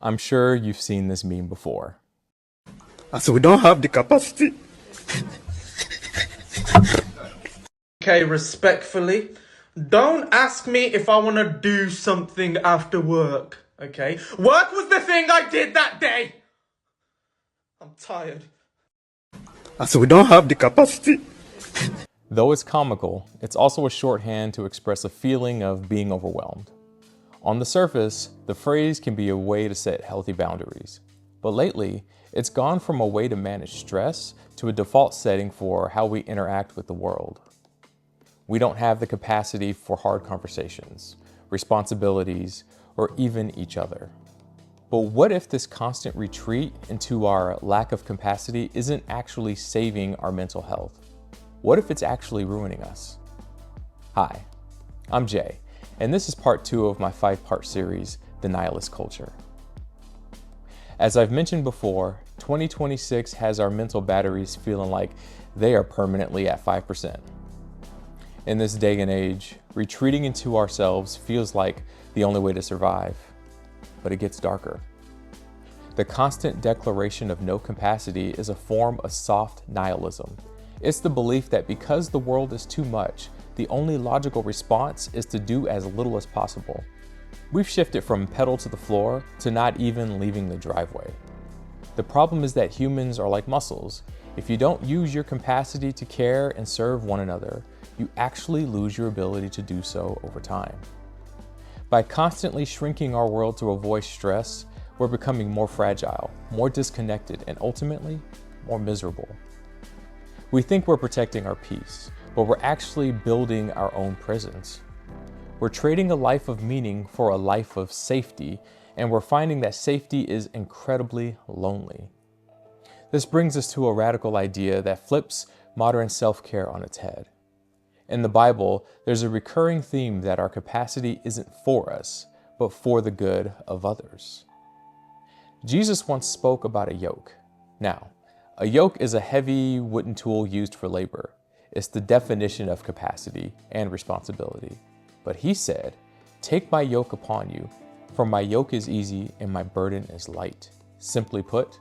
I'm sure you've seen this meme before. So we don't have the capacity. Okay, respectfully, don't ask me if I want to do something after work, okay? Work was the thing I did that day! I'm tired. So we don't have the capacity. Though it's comical, it's also a shorthand to express a feeling of being overwhelmed. On the surface, the phrase can be a way to set healthy boundaries. But lately, it's gone from a way to manage stress to a default setting for how we interact with the world. We don't have the capacity for hard conversations, responsibilities, or even each other. But what if this constant retreat into our lack of capacity isn't actually saving our mental health? What if it's actually ruining us? Hi, I'm Jay, and this is part 2 of my 5-part series, The Nihilist Culture. As I've mentioned before, 2026 has our mental batteries feeling like they are permanently at 5%. In this day and age, retreating into ourselves feels like the only way to survive, but it gets darker. The constant declaration of no capacity is a form of soft nihilism. It's the belief that because the world is too much, the only logical response is to do as little as possible. We've shifted from pedal to the floor to not even leaving the driveway. The problem is that humans are like muscles. If you don't use your capacity to care and serve one another, you actually lose your ability to do so over time. By constantly shrinking our world to avoid stress, we're becoming more fragile, more disconnected, and ultimately, more miserable. We think we're protecting our peace, but we're actually building our own prisons. We're trading a life of meaning for a life of safety, and we're finding that safety is incredibly lonely. This brings us to a radical idea that flips modern self-care on its head. In the Bible, there's a recurring theme that our capacity isn't for us, but for the good of others. Jesus once spoke about a yoke. Now, a yoke is a heavy wooden tool used for labor. It's the definition of capacity and responsibility. But he said, "Take my yoke upon you, for my yoke is easy and my burden is light." Simply put,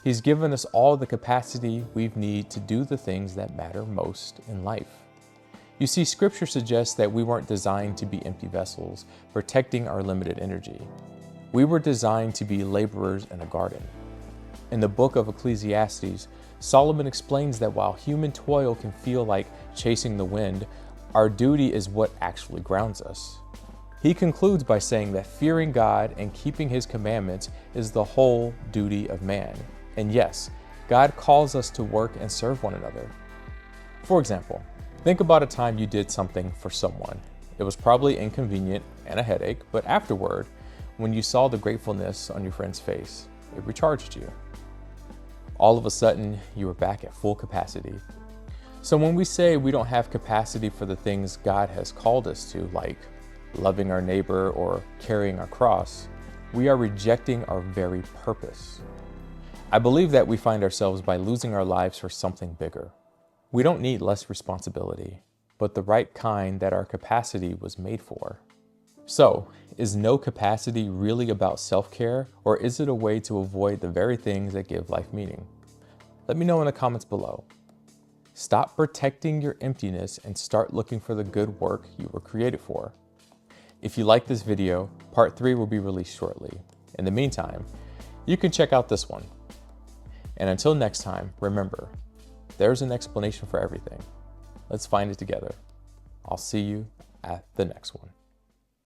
he's given us all the capacity we need to do the things that matter most in life. You see, scripture suggests that we weren't designed to be empty vessels, protecting our limited energy. We were designed to be laborers in a garden. In the book of Ecclesiastes, Solomon explains that while human toil can feel like chasing the wind, our duty is what actually grounds us. He concludes by saying that fearing God and keeping his commandments is the whole duty of man. And yes, God calls us to work and serve one another. For example, think about a time you did something for someone. It was probably inconvenient and a headache, but afterward, when you saw the gratefulness on your friend's face, it recharged you. All of a sudden, you were back at full capacity. So when we say we don't have capacity for the things God has called us to, like loving our neighbor or carrying our cross, we are rejecting our very purpose. I believe that we find ourselves by losing our lives for something bigger. We don't need less responsibility, but the right kind that our capacity was made for. So, is no capacity really about self-care, or is it a way to avoid the very things that give life meaning? Let me know in the comments below. Stop protecting your emptiness and start looking for the good work you were created for. If you like this video, part 3 will be released shortly. In the meantime, you can check out this one. And until next time, remember, there's an explanation for everything. Let's find it together. I'll see you at the next one.